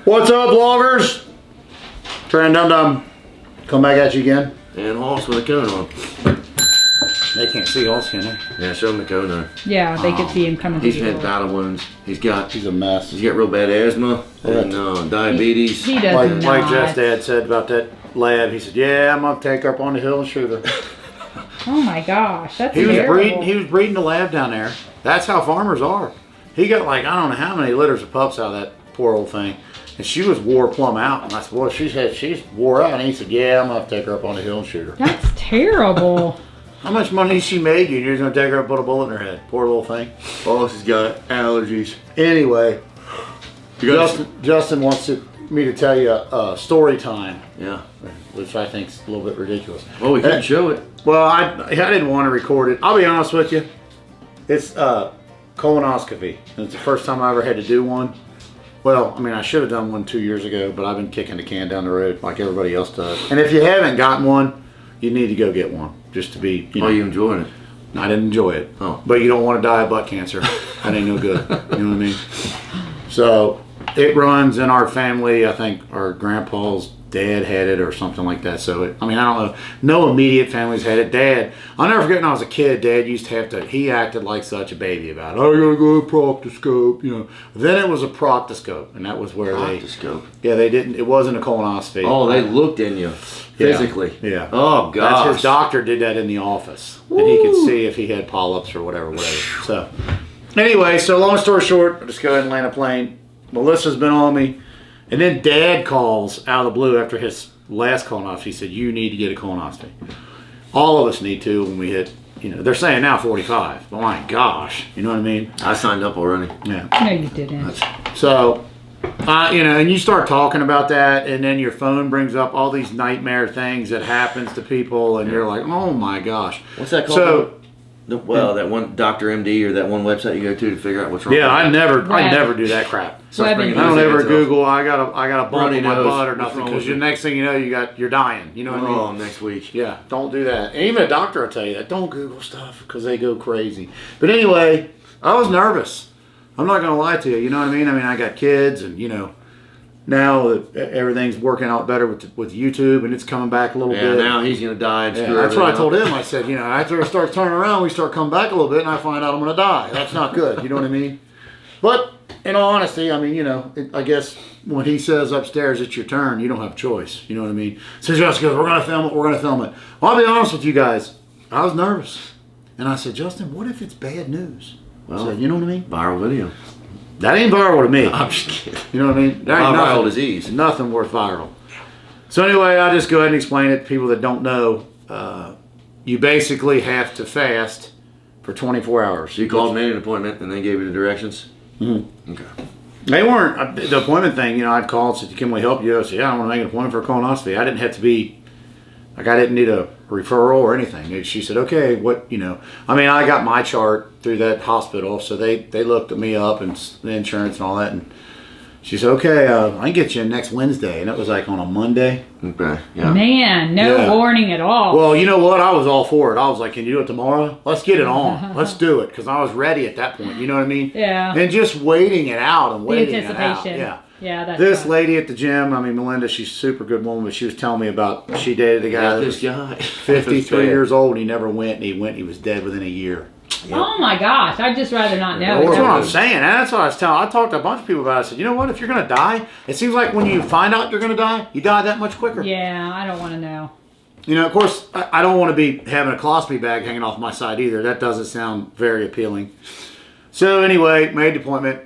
What's up, vloggers? Trey and Dum Dum come back at you again. And Hoss with a cone on. They can't see Hoss, can they? Yeah, show him the cone on. Yeah, they could see him coming through. He's had battle wounds. He's a mess. He's got real bad asthma and diabetes. He does not. Like Jeff's dad said about that lab, he said, "Yeah, I'm gonna take her up on the hill and shoot her." Oh my gosh, that's He terrible. was breeding the lab down there. That's how farmers are. He got like, I don't know how many litters of pups out of that poor old thing. And she was wore plumb out. And I said, well, she's wore out. And he said, yeah, I'm going to take her up on the hill and shoot her. That's terrible. How much money she made you? You're going to take her and put a bullet in her head. Poor little thing. Oh, she's got allergies. Anyway, Justin wants me to tell you a story time. Yeah. Which I think is a little bit ridiculous. Well, we couldn't show it. Well, I didn't want to record it. I'll be honest with you. It's colonoscopy. And it's the first time I ever had to do one. Well, I mean, I should have done one 2 years ago, but I've been kicking the can down the road like everybody else does. And if you haven't gotten one, you need to go get one. Just to be, Are you enjoying it? I didn't enjoy it. Oh. But you don't want to die of butt cancer. That ain't no good. You know what I mean? So it runs in our family. I think our grandpa's dad had it or something like that. So I don't know. No immediate families had it. Dad, I'll never forget when I was a kid, Dad used to have to, he acted like such a baby about it. Oh, you gotta go to proctoscope, you know. Then it was a proctoscope, and that was where they didn't, it wasn't a colonoscopy. Oh, they looked in you physically. Yeah. Oh, gosh. His doctor did that in the office. Woo. And he could see if he had polyps or whatever. So anyway, so long story short, I'll just go ahead and land a plane. Melissa's been on me. And then Dad calls out of the blue after his last colonoscopy. He said, you need to get a colonoscopy. All of us need to when we hit, they're saying now 45. But my gosh, you know what I mean? I signed up already. Yeah. No, you didn't. So, and you start talking about that, and then your phone brings up all these nightmare things that happens to people, and you're like, oh my gosh. What's that called? So, that one Dr. MD or that one website you go to figure out what's wrong. Yeah, I never do that crap. I don't ever Google. I got a bump in my butt or nothing, because the next thing you know, you're dying. You know what I mean? Oh, next week. Yeah, don't do that. And even a doctor will tell you that. Don't Google stuff because they go crazy. But anyway, I was nervous. I'm not gonna lie to you. You know what I mean? I got kids, and now everything's working out better with YouTube, and it's coming back a little bit. Yeah, now he's going to die and screw that's what I told up. him. I said, after it starts turning around, we start coming back a little bit, and I find out I'm going to die. That's not good. You know what I mean? But in all honesty, I guess when he says upstairs, it's your turn, you don't have a choice. You know what I mean? So Justin goes, we're going to film it, we're going to film it. Well, I'll be honest with you guys. I was nervous. And I said, Justin, what if it's bad news? Well, I said, you know what I mean? Viral video. That ain't viral to me. I'm just kidding. You know what I mean? There ain't viral disease. Nothing worth viral. So anyway, I'll just go ahead and explain it to people that don't know. You basically have to fast for 24 hours. So you called, made an appointment, and they gave you the directions? Mm-hmm. Okay. They weren't, the appointment thing, I'd call and said, can we help you? I said, yeah, I want to make an appointment for a colonoscopy. I didn't have to be, I didn't need a referral or anything. She said, okay, what, I got my chart through that hospital, so they looked at me up and the insurance and all that, and she said, okay, I can get you in next Wednesday, and it was like on a Monday. Okay, yeah. Man, no warning at all. Well, you know what? I was all for it. I was like, can you do it tomorrow? Let's get it on. Let's do it, because I was ready at that point, you know what I mean? Yeah. And just waiting it out and waiting the anticipation. it out. Yeah, that's this lady at the gym, Melinda, she's a super good woman, but she was telling me about, she dated a guy that was 53 years old, and he never went, and he was dead within a year. Yep. Oh my gosh, I'd just rather not know. That's what I'm saying, and that's what I was telling. I talked to a bunch of people about it. I said, you know what, if you're going to die, it seems like when you find out you're going to die, you die that much quicker. Yeah, I don't want to know. Of course, I don't want to be having a colostomy bag hanging off my side either. That doesn't sound very appealing. So anyway, made the appointment.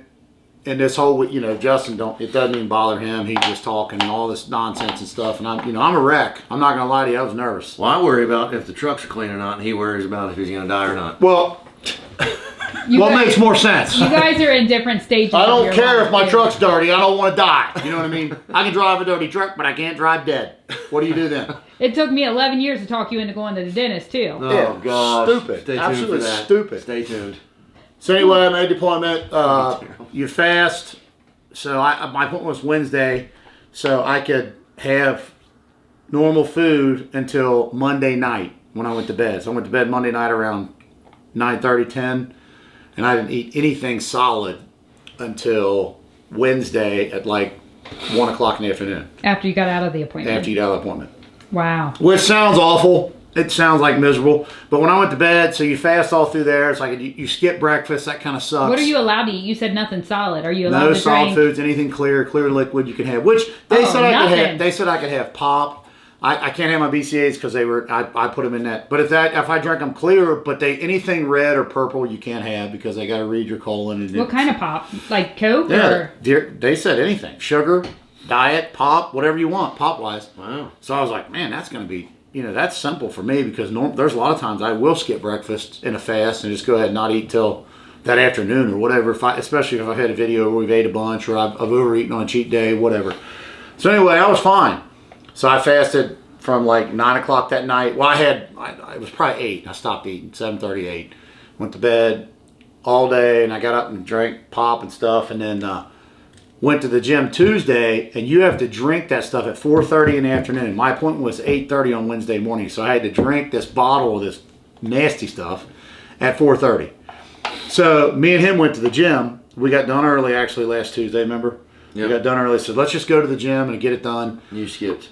And this whole, Justin, it doesn't even bother him. He's just talking and all this nonsense and stuff. And I'm a wreck. I'm not going to lie to you. I was nervous. Well, I worry about if the trucks are clean or not, and he worries about if he's going to die or not. Well, what makes more sense? You guys are in different stages. I don't care if my truck's dirty. I don't want to die. You know what I mean? I can drive a dirty truck, but I can't drive dead. What do you do then? It took me 11 years to talk you into going to the dentist, too. Oh, gosh. Stupid. Stay tuned Absolutely for that. Stupid. Stay tuned. So anyway, I made the appointment. You fast. So my appointment was Wednesday, so I could have normal food until Monday night when I went to bed. So I went to bed Monday night around 9:30, 10, and I didn't eat anything solid until Wednesday at like 1 o'clock in the afternoon After you got out of the appointment. after you got out of the appointment. Wow. Which sounds awful. It sounds like miserable. But when I went to bed, so you fast all through there. It's like you skip breakfast. That kind of sucks. What are you allowed to eat? You said nothing solid. Are you allowed No to solid drink? foods, anything clear liquid you can have. Which they said I could nothing. have. They said I could have pop. I can't have my BCAAs because they were. I put them in that. But if I drink them clear, but anything red or purple you can't have because they got to read your colon. And What kind of pop? Like Coke? Yeah, Or? they said anything, sugar, diet, pop, whatever you want, pop wise. Wow. So I was like, man, that's going to be. That's simple for me because there's a lot of times I will skip breakfast in a fast and just go ahead and not eat till that afternoon or whatever. Especially if I've had a video where we've ate a bunch or I've overeaten on a cheat day, whatever. So anyway, I was fine. So I fasted from like 9 o'clock that night. Well, it was probably 8. I stopped eating, 7:30, 8. Went to bed all day and I got up and drank pop and stuff and then went to the gym Tuesday, and you have to drink that stuff at 4:30 in the afternoon. My appointment was 8:30 on Wednesday morning, so I had to drink this bottle of this nasty stuff at 4:30. So me and him went to the gym. We got done early, actually, last Tuesday, remember? Yep. We got done early, so let's just go to the gym and get it done. You skipped.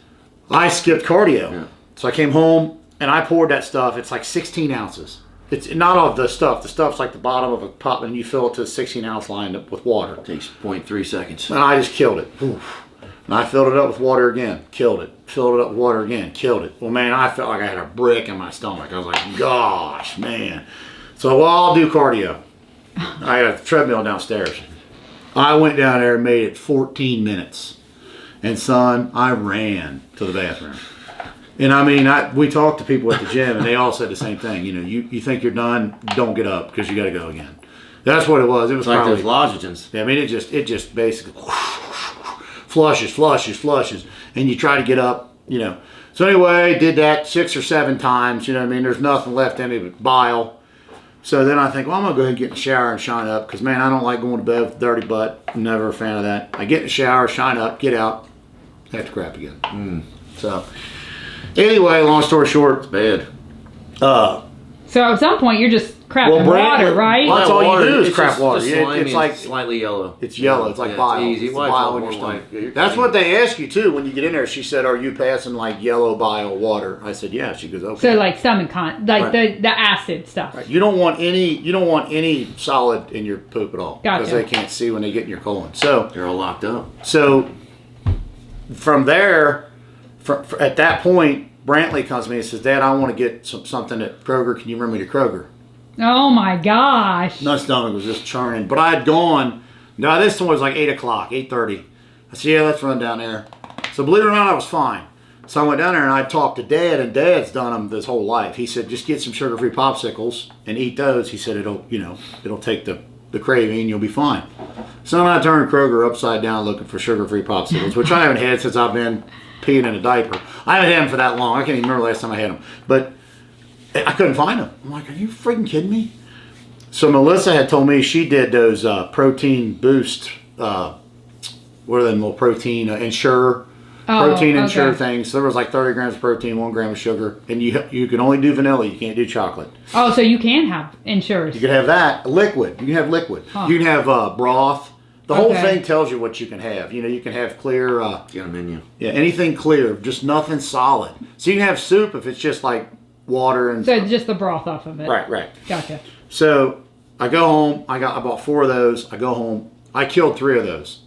I skipped cardio. Yeah. So I came home, and I poured that stuff. It's like 16 ounces. It's not all the stuff. The stuff's like the bottom of a pop, and you fill it to a 16-ounce line with water. Takes 0.3 seconds. And I just killed it. Oof. And I filled it up with water again. Killed it. Filled it up with water again. Killed it. Well, man, I felt like I had a brick in my stomach. I was like, gosh, man. So I'll do cardio. I had a treadmill downstairs. I went down there and made it 14 minutes. And son, I ran to the bathroom. And I mean, we talked to people at the gym, and they all said the same thing. You think you're done, don't get up because you got to go again. That's what it was. It was It's like probably those lozenges. I mean, it just basically flushes, and you try to get up. So anyway, did that 6 or 7 times. You know what I mean? There's nothing left in me but bile. So then I think, well, I'm gonna go ahead and get in the shower and shine up because man, I don't like going to bed with a dirty butt. I'm never a fan of that. I get in the shower, shine up, get out, have to crap again. So. Anyway, long story short, Bad. So at some point you're just crapping Brand- water, right? Well, that's all you do is It's crap just water. slimy It's and like slightly yellow. It's yellow. It's like Yeah, bile. It's easy. It's the Wife's bile all in your more stomach. like- That's what they ask you too when you get in there. She said, "Are you passing like yellow bile water?" I said, "Yeah." She goes, "Okay." So like stomach like Right. the acid stuff. Right. You don't want any solid in your poop at all because Gotcha. they can't see when they get in your colon. So They're all locked up. from there, at that point, Brantley comes to me and says, "Dad, I want to get something at Kroger. Can you bring me to Kroger?" Oh my gosh. My stomach was just churning. But I had gone. No, this one was like 8 o'clock, 8:30. I said, "Yeah, let's run down there." So believe it or not, I was fine. So I went down there and I talked to Dad, and Dad's done them this whole life. He said, "Just get some sugar-free popsicles and eat those." He said, it'll take the craving, you'll be fine. So then I turned Kroger upside down looking for sugar-free popsicles, which I haven't had since I've been peeing in a diaper. I haven't had them for that long. I can't even remember the last time I had them. But I couldn't find them. I'm like, are you freaking kidding me? So Melissa had told me she did those protein boost, what are them little protein Ensure, protein Ensure things. So there was like 30 grams of protein, 1 gram of sugar, and you can only do vanilla. You can't do chocolate. Oh, so you can have insurance. You can have that liquid. You can have liquid. Huh. You can have broth. The whole Okay. thing tells you what you can have. You can have clear. Got a menu. Yeah, anything clear, just nothing solid. So you can have soup if it's just like water and. So just the broth off of it. Right. Gotcha. So I go home. I bought 4 of those. I go home. I killed 3 of those.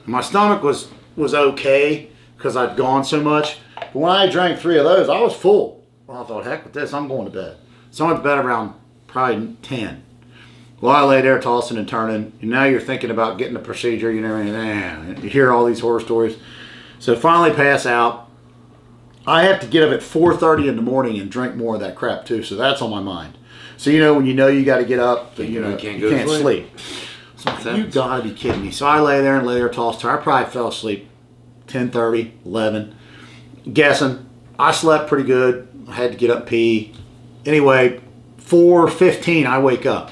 My stomach was okay because I'd gone so much. But when I drank 3 of those, I was full. Well, I thought, heck with this, I'm going to bed. So I went to bed around probably 10. Well, I lay there tossing and turning. And now you're thinking about getting the procedure. You hear all these horror stories. So finally pass out. I have to get up at 4:30 in the morning and drink more of that crap too. So that's on my mind. So when you got to get up, you can't sleep. So I'm like, you got to be kidding me. So I lay there, toss, turn. I probably fell asleep 10:30, 11. Guessing. I slept pretty good. I had to get up, pee. Anyway, 4:15, I wake up.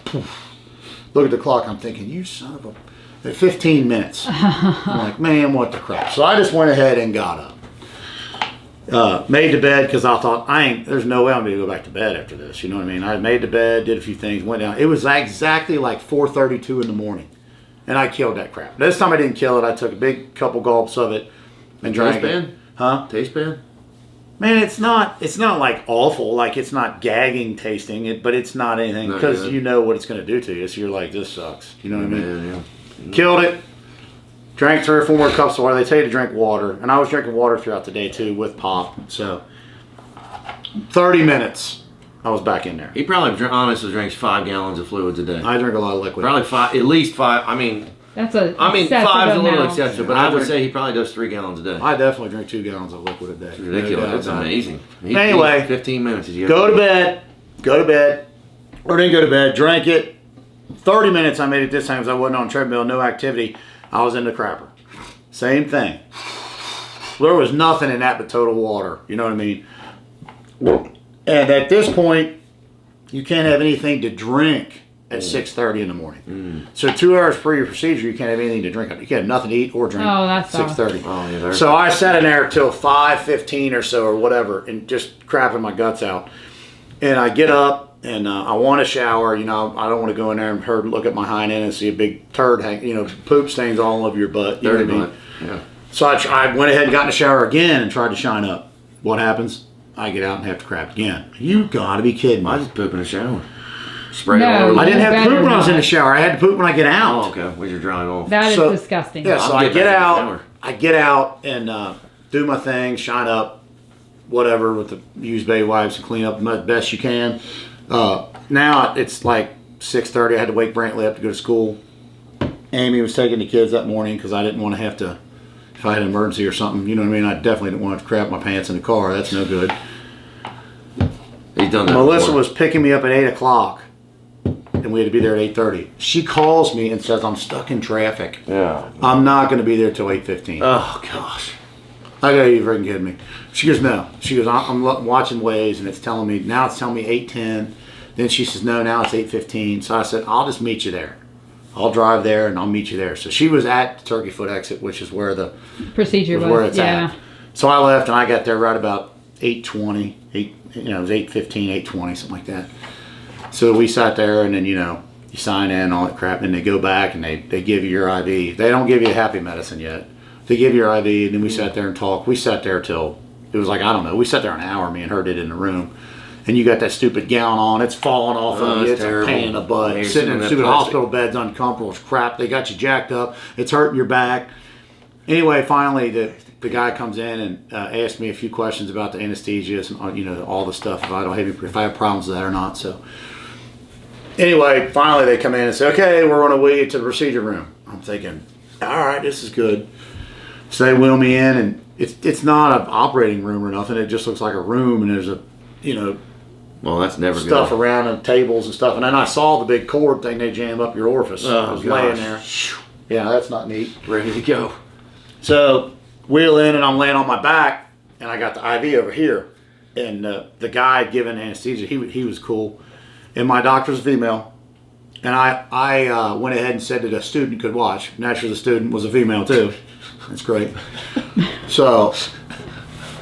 Look at the clock. I'm thinking, you son of a... 15 minutes. I'm like, man, what the crap. So I just went ahead and got up. Made the bed because I thought, there's no way I'm going to go back to bed after this. You know what I mean? I made the bed, did a few things, went down. It was exactly like 4:32 in the morning. And I killed that crap. This time I didn't kill it. I took a big couple gulps of it and drank it. Huh? Taste bad? Man, it's not like awful. Like, it's not gagging tasting it, but it's not anything because you know what it's going to do to you. So you're like, this sucks. You know what I mean? Yeah. Killed it. Drank 3 or 4 more cups of water. They tell you to drink water. And I was drinking water throughout the day, too, with pop. So, 30 minutes, I was back in there. He probably, honestly, drinks 5 gallons of fluids a day. I drink a lot of liquid. Probably 5, at least 5. I mean, that's a. I mean, 5's a little excessive, but Yeah, I would say he probably does 3 gallons a day. I definitely drink 2 gallons of liquid a day. It's ridiculous. That's amazing. Anyway, 15 minutes. Go to bed. Or didn't go to bed. Drank it. 30 minutes I made it this time because I wasn't on treadmill, no activity. I was in the crapper. Same thing. There was nothing in that but total water. You know what I mean? And at this point, you can't have anything to drink at 6:30 in the morning. So 2 hours pre your procedure, you can't have anything to drink. You can't have nothing to eat or drink. Oh, that's 6:30. Oh, yeah, so I sat in there till 5:15 or so or whatever, and just crapping my guts out. And I get up and I want to shower. You know, I don't want to go in there and look at my hind end and see a big turd hang. You know, poop stains all over your butt. You know what I mean? Yeah. So I went ahead and got in the shower again and tried to shine up. What happens? I get out and have to crap again. You gotta be kidding me. I just poop in the shower. Spray No, all over. I didn't have to better poop when I was in not. the shower. I had to poop when I get out. Oh, okay. When you're drying off. That is So- disgusting. Yeah, so I'll I get get back in the out. shower. I get out and do my thing, shine up, whatever, with the use baby wipes and clean up as best you can. Now it's like 6:30. I had to wake Brantley up to go to school. Amy was taking the kids that morning because I didn't want to have to, if I had an emergency or something, you know what I mean? I definitely didn't want to crap my pants in the car. That's no good. He's done that Melissa before. was picking me up at 8 o'clock, and we had to be there at 8:30. She calls me and says, I'm stuck in traffic. Yeah. I'm not going to be there till 8:15. Oh, gosh. I gotta be freaking kidding me. She goes, no. She goes, I'm watching Waze, and it's telling me 8:10. Then she says, no, now it's 8:15. So I said, I'll just meet you there. I'll drive there, and I'll meet you there. So she was at the Turkey Foot exit, which is where the Procedure was. where it's Yeah. at. So I left, and I got there right about 8:20. It was 8:15, 8:20, something like that. So we sat there, and then, you sign in, all that crap, and they go back, and they give you your IV. They don't give you happy medicine yet. They give you your IV, and then we sat there and talked. We sat there till, it was like, I don't know, we sat there an hour, me and her did in the room. And you got that stupid gown on, it's falling off of you, it's terrible. a pain in the butt. You're Sitting in that stupid plastic. hospital beds, uncomfortable, it's crap. They got you jacked up, it's hurting your back. Anyway, finally, the guy comes in and asks me a few questions about the anesthesia, and, all the stuff, if I have problems with that or not. So anyway, finally they come in and say, okay, we're going to wheel you to the procedure room. I'm thinking, all right, this is good. So they wheel me in, and it's not an operating room or nothing. It just looks like a room, and there's Well, that's never stuff good. around and tables and stuff. And then I saw the big cord thing they jam up your orifice. Oh, I was gosh. laying there. Yeah, that's not neat. Ready to go. So wheel in, and I'm laying on my back, and I got the IV over here. And the guy giving anesthesia, he was cool. And my doctor's a female. And I went ahead and said that a student could watch. Naturally, the student was a female too. That's great. So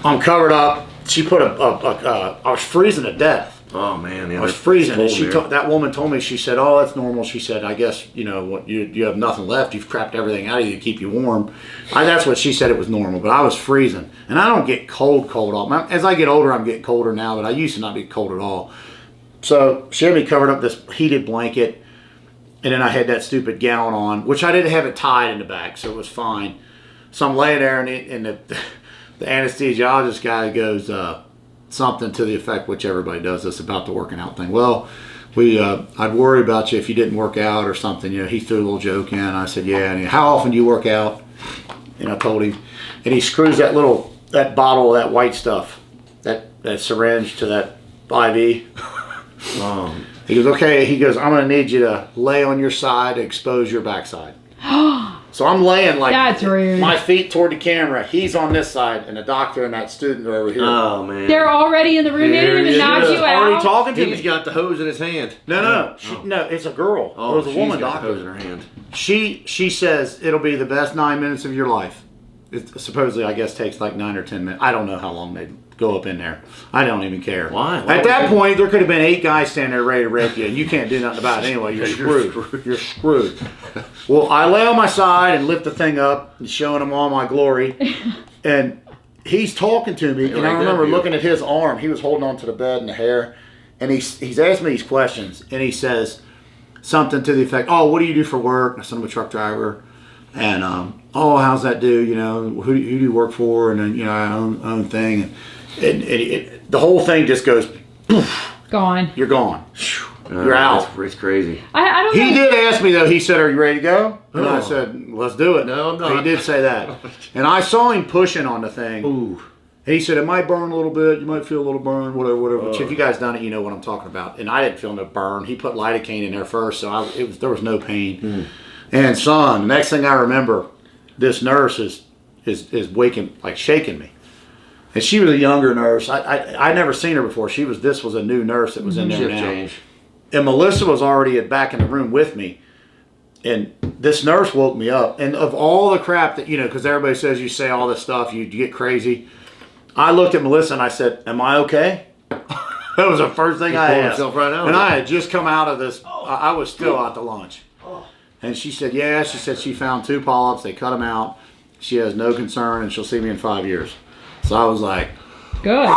I'm covered up. She put I was freezing to death. Oh, man. Yeah, I was that's freezing. And cold here. that woman told me, she said, oh, that's normal. She said, I guess, what you have nothing left. You've crapped everything out of you to keep you warm. That's what she said, it was normal. But I was freezing. And I don't get cold all. As I get older, I'm getting colder now, but I used to not be cold at all. So she had me covered up this heated blanket. And then I had that stupid gown on, which I didn't have it tied in the back, so it was fine. So I'm laying there, and the anesthesiologist guy goes something to the effect, which everybody does this about the working out thing. Well, I'd worry about you if you didn't work out or something. He threw a little joke in. I said, yeah. And how often do you work out? And I told him, and he screws that bottle of that white stuff, that syringe to that IV. He goes, okay. He goes, I'm going to need you to lay on your side to expose your backside. So I'm laying like That's rude. my feet toward the camera. He's on this side, and the doctor and that student are over here. Oh, man. They're already in the room. They There didn't he even knock is. you already out. talking to He's me. got the hose in his hand. No. No, it's a girl. Oh, it was a woman she's got doctor. the hose in her hand. She says it'll be the best 9 minutes of your life. It supposedly, I guess, takes like 9 or 10 minutes. I don't know how long they go up in there. I don't even care. Why? At that point, there could have been 8 guys standing there ready to rape you, and you can't do nothing about it anyway. You're screwed. You're screwed. Well, I lay on my side and lift the thing up and showing him all my glory, and he's talking to me, and I remember looking at his arm. He was holding on to the bed and the hair, and he's asked me these questions, and he says something to the effect, "Oh, what do you do for work?" I said, "I'm a truck driver." And oh, how's that do? You know, who do you work for? And then, you know, I own thing, and the whole thing just goes, poof, Gone. You're gone. You're out. It's crazy. I don't know. He did ask me though. He said, "Are you ready to go?" And I said, "Let's do it." No, I'm not. He did say that, and I saw him pushing on the thing. Ooh. He said, "It might burn a little bit. You might feel a little burn, whatever." Which if you guys done it, you know what I'm talking about. And I didn't feel no burn. He put lidocaine in there first, so there was no pain. And son, the next thing I remember, this nurse is waking, like shaking me. And she was a younger nurse. I never seen her before. This was a new nurse that was in there Shift now. change. And Melissa was already back in the room with me. And this nurse woke me up. And of all the crap that, you know, because everybody says you say all this stuff, you get crazy. I looked at Melissa and I said, "Am I okay?" That was the first thing I asked. Right out. And I had just come out of this. I was still out to lunch. And she said, "Yeah." She said she found 2 polyps. They cut them out. She has no concern, and she'll see me in 5 years. So I was like, Good.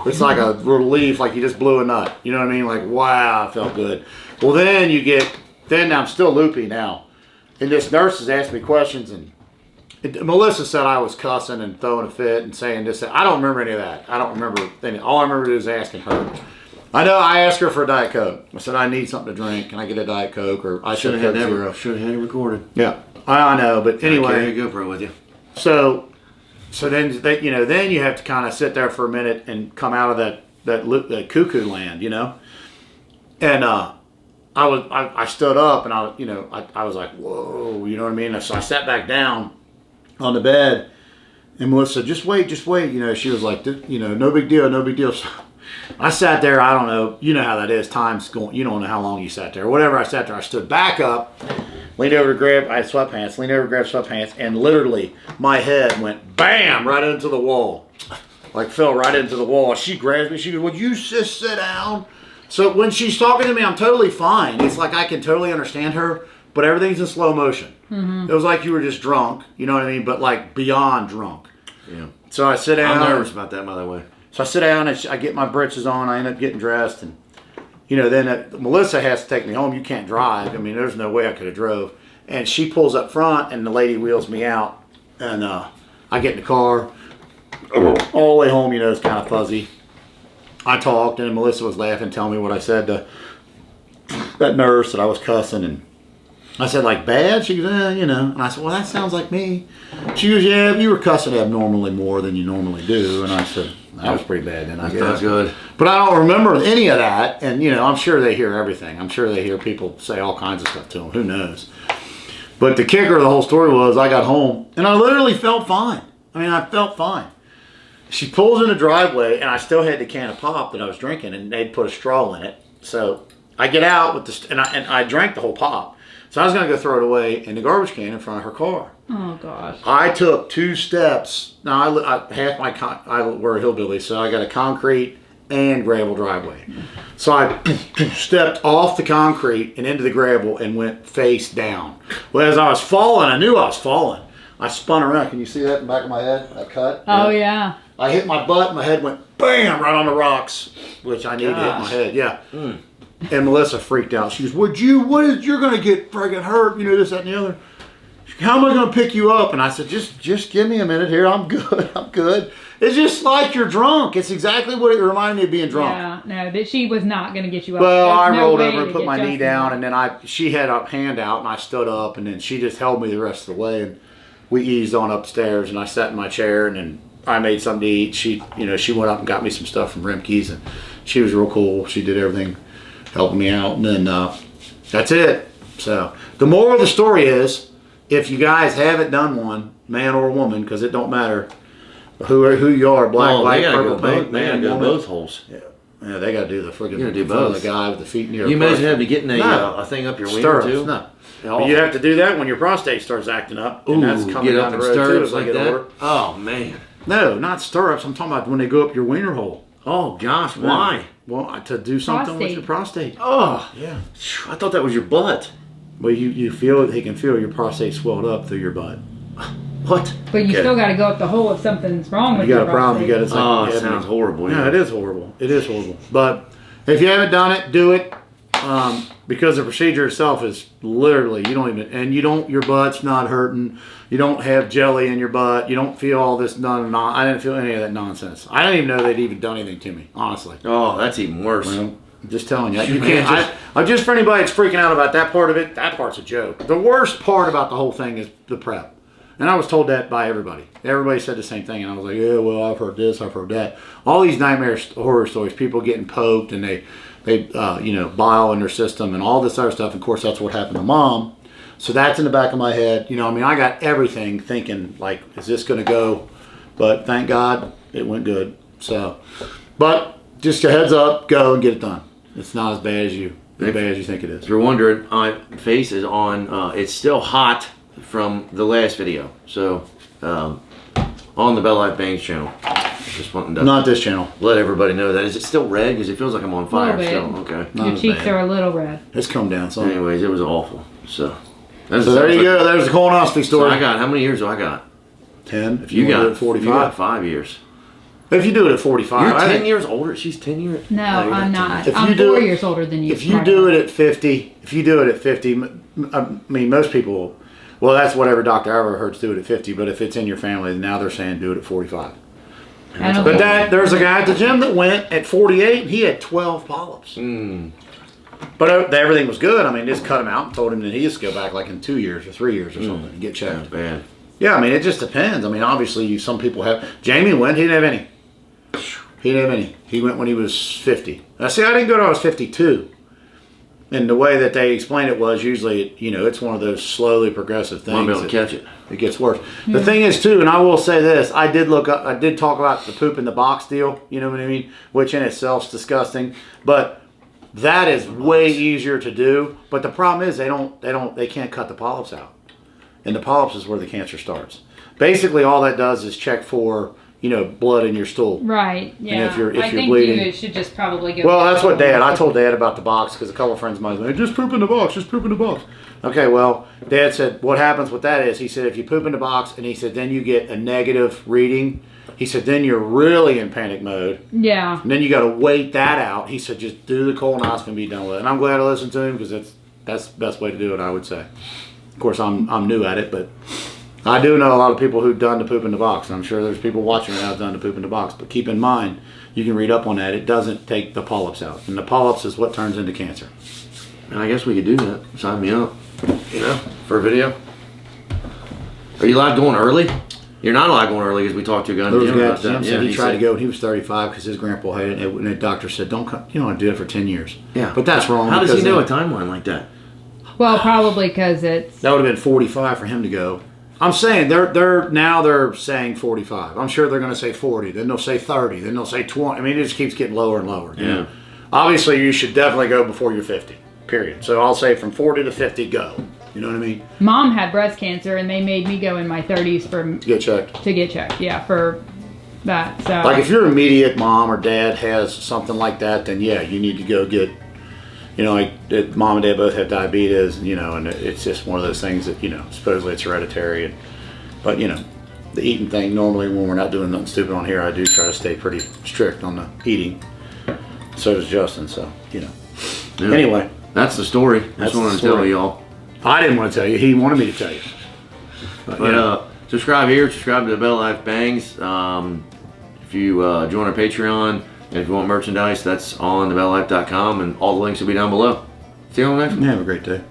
it's like a relief, like you just blew a nut. You know what I mean? Like, wow, I felt good. Well, then I'm still loopy now. And this nurse has asked me questions, and Melissa said I was cussing and throwing a fit and saying this. I don't remember any of that. I don't remember anything. All I remember is asking her. I know I asked her for a Diet Coke. I said, "I need something to drink. Can I get a Diet Coke?" Or I should have had zero. Should have had it recorded. Yeah, I know. But anyway, Carry your GoPro with you. So then then you have to kind of sit there for a minute and come out of that cuckoo land, you know. And I stood up and I was like, whoa, you know what I mean? So I sat back down on the bed, and Melissa said, just wait, you know. She was like, you know, no big deal, no big deal. So I sat there. I don't know. You know how that is. Time's going. You don't know how long you sat there. Whatever. I sat there. I stood back up, leaned over to grab. I had sweatpants. Leaned over to grab sweatpants, and literally my head went bam right into the wall, like fell right into the wall. She grabs me. She goes, "Would you just sit down?" So when she's talking to me, I'm totally fine. It's like I can totally understand her, but everything's in slow motion. Mm-hmm. It was like you were just drunk. You know what I mean? But like beyond drunk. Yeah. So I sit down. I'm nervous about that, by the way. So I sit down and I get my britches on. I end up getting dressed, and you know, then Melissa has to take me home. You can't drive. I mean, there's no way I could have drove. And she pulls up front, and the lady wheels me out, and I get in the car. All the way home, you know, it's kind of fuzzy. I talked, and Melissa was laughing, telling me what I said to that nurse that I was cussing, and I said, like, bad? She goes, you know. And I said, well, that sounds like me. She goes, yeah, you were cussing abnormally more than you normally do. And I said, that was pretty bad then, I guess. That's good. But I don't remember any of that. And, you know, I'm sure they hear everything. I'm sure they hear people say all kinds of stuff to them. Who knows? But the kicker of the whole story was I got home, and I literally felt fine. I mean, I felt fine. She pulls in the driveway, and I still had the can of pop that I was drinking, and they'd put a straw in it. So I get out with the, and I drank the whole pop. So I was going to go throw it away in the garbage can in front of her car. Oh, gosh. I took 2 steps. Now, we're a hillbilly, so I got a concrete and gravel driveway. So I stepped off the concrete and into the gravel and went face down. Well, as I was falling, I knew I was falling. I spun around. Can you see that in the back of my head? That cut? Oh, yeah. I hit my butt, and my head went bam right on the rocks, which I needed to hit my head. Yeah. Mm. And Melissa freaked out. She goes, you're going to get friggin' hurt, you know, this, that, and the other. How am I going to pick you up? And I said, just give me a minute here. I'm good. I'm good. It's just like you're drunk. It's exactly what it reminded me of being drunk. Yeah, no, that she was not going to get you up. Well, I rolled over and put my knee down, and then she had a hand out, and I stood up, and then she just held me the rest of the way, and we eased on upstairs, and I sat in my chair, and then I made something to eat. She went up and got me some stuff from Rimke's, and she was real cool. She did everything, helping me out, and then that's it. So the moral of the story is, if you guys haven't done one, man or woman, because it don't matter who you are, black, white, purple, pink, man, go woman. both holes. Yeah, they got to do the friggin' You got to do both. the guy with the feet in the air. You imagine having to get a thing up your wiener too? No. But you have to do that when your prostate starts acting up. Ooh, and that's coming down the road too as I like get that. older. Oh man. No, not stirrups. I'm talking about when they go up your wiener hole. Oh gosh, why? Well, to do something with your prostate. Oh, Yeah. I thought that was your butt. Well, you feel he can feel your prostate swelled up through your butt. What? But you still got to go up the hole if something's wrong with You got your a problem. You got prostate. to. It sounds horrible. Yeah, it is horrible. It is horrible. But if you haven't done it, do it. Because the procedure itself is literally, your butt's not hurting. You don't have jelly in your butt. You don't feel all this I didn't feel any of that nonsense. I didn't even know they'd even done anything to me, honestly. Oh, that's even worse. Well, I'm just telling you. You can't. I'm just for anybody that's freaking out about that part of it. That part's a joke. The worst part about the whole thing is the prep. And I was told that by everybody. Everybody said the same thing, and I was like, yeah, well, I've heard this, I've heard that. All these nightmare horror stories, people getting poked, and they bile in their system, and all this other stuff. Of course, that's what happened to Mom. So that's in the back of my head. I got everything thinking, like, is this going to go? But thank God it went good. So, but just a heads up, go and get it done. It's not as bad as you think it is. If you're wondering, my face is on. It's still hot from the last video. So, on the BellLife Bangs channel. Just wanting to Not this channel. let everybody know that. Is it still red? Because it feels like I'm on fire still. Okay. Your cheeks are a little red. It's come down some. Anyways, it was awful. So there you go. There's the colonoscopy story. So I got, how many years do I got? 10. If You want to do got it at 45. You got 5 years. If you do it at 45. You're I 10 think years older. She's 10 years. No, I'm not. If I'm you do 4 it- years older than you. If you do it at 50, I mean, most people, well, that's whatever Dr. ever heard do it at 50, but if it's in your family, now they're saying do it at 45. I don't But think- there's a guy at the gym that went at 48, he had 12 polyps. But everything was good. I mean, just cut him out and told him that he has to go back like in 2 years or 3 years or something and get checked. Not bad. Yeah, I mean, it just depends. I mean, obviously, some people have. Jamie went, he didn't have any. He didn't have any. He went when he was 50. See, I didn't go till I was 52. And the way that they explain it was usually, it's one of those slowly progressive things. Want to be able to catch it. It gets worse. The thing is, too, and I will say this, I did talk about the poop in the box deal, you know what I mean? Which in itself is disgusting. But that is way easier to do. But the problem is they can't cut the polyps out. And the polyps is where the cancer starts. Basically, all that does is check for, blood in your stool. Right. Yeah. And if you're I think bleeding, you should just probably go. well, that's what I told Dad about the box because a couple of friends of mine said, just poop in the box, just poop in the box. Okay, well, Dad said what happens with that is, he said, if you poop in the box and he said then you get a negative reading, he said then you're really in panic mode. Yeah. And then you got to wait that out. He said just do the colonoscopy and be done with it. And I'm glad I listened to him because that's the best way to do it, I would say. Of course, I'm new at it, but I do know a lot of people who've done the poop in the box. And I'm sure there's people watching right now who've done the poop in the box. But keep in mind, you can read up on that. It doesn't take the polyps out. And the polyps is what turns into cancer. And I guess we could do that. Sign me up. For a video. Are you allowed going early? You're not allowed going early because we talked to a guy in the gym about that. Said he tried to go when he was 35 because his grandpa had it. And the doctor said, don't come, you don't want to do it for 10 years. Yeah. But that's wrong. How does he know a timeline like that? Well, probably because it's. That would have been 45 for him to go. I'm saying they're saying 45. I'm sure they're going to say 40. Then they'll say 30. Then they'll say 20. I mean, it just keeps getting lower and lower. You know? Obviously, you should definitely go before you're 50. Period. So I'll say from 40 to 50, go. You know what I mean? Mom had breast cancer, and they made me go in my 30s to get checked. To get checked, yeah, for that. So like if your immediate mom or dad has something like that, then yeah, you need to go get. Like mom and dad both have diabetes, and it's just one of those things that supposedly it's hereditary, but the eating thing. Normally, when we're not doing nothing stupid on here, I do try to stay pretty strict on the eating. So does Justin. So Anyway, that's the story. That's what I wanted to tell y'all. I didn't want to tell you. He wanted me to tell you. But subscribe here. Subscribe to the BellLife Bangs. If you join our Patreon. And if you want merchandise, that's on TheBellLife.com, and all the links will be down below. See you on the next one. Yeah, have a great day.